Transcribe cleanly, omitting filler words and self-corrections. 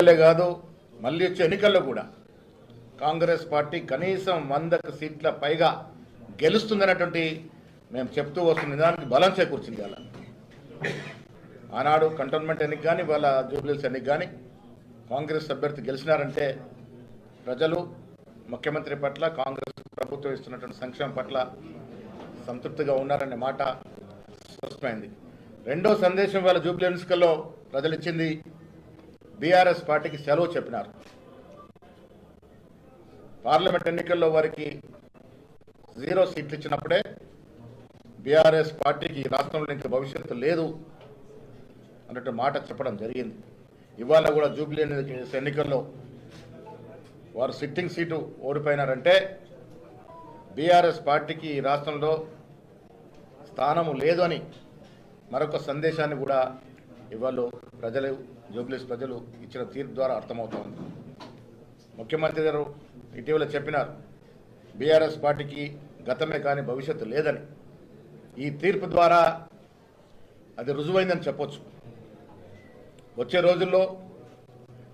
ఎన్నికలే కాదు మళ్ళీ వచ్చే ఎన్నికల్లో కూడా కాంగ్రెస్ పార్టీ కనీసం 100 సీట్ల పైగా గెలుస్తుందన్నటువంటి మేము చెప్తూ వస్తున్న దానికి బలం చేకూర్చింది. అలా ఆనాడు కంటోన్మెంట్ ఎన్నిక కానీ వాళ్ళ జూబ్లీహిల్స్ ఎన్నిక కానీ కాంగ్రెస్ అభ్యర్థి గెలిచినారంటే ప్రజలు ముఖ్యమంత్రి పట్ల కాంగ్రెస్ ప్రభుత్వం ఇస్తున్నటువంటి సంక్షేమం పట్ల సంతృప్తిగా ఉన్నారనే మాట స్పష్టమైంది. రెండో సందేశం వాళ్ళ జూబ్లీహిల్స్ ఎన్నికల్లో ప్రజలు ఇచ్చింది, బీఆర్ఎస్ పార్టీకి సెలవు చెప్పినారు. పార్లమెంట్ ఎన్నికల్లో వారికి 0 సీట్లు ఇచ్చినప్పుడే బీఆర్ఎస్ పార్టీకి రాష్ట్రంలో ఇంకా భవిష్యత్తు లేదు అన్నట్టు మాట చెప్పడం జరిగింది. ఇవాళ కూడా జూబ్లీహిల్స్ ఎన్నికల్లో వారు సిట్టింగ్ సీటు ఓడిపోయినారంటే బీఆర్ఎస్ పార్టీకి ఈ రాష్ట్రంలో స్థానము లేదు అని మరొక సందేశాన్ని కూడా ఇవాళ ప్రజలు జూబ్లీహిల్స్ ప్రజలు ఇచ్చిన తీర్పు ద్వారా అర్థమవుతోంది. ముఖ్యమంత్రి గారు ఇటీవల చెప్పినారు, బీఆర్ఎస్ పార్టీకి గతమే కానీ భవిష్యత్తు లేదని. ఈ తీర్పు ద్వారా అది రుజువైందని చెప్పొచ్చు. వచ్చే రోజుల్లో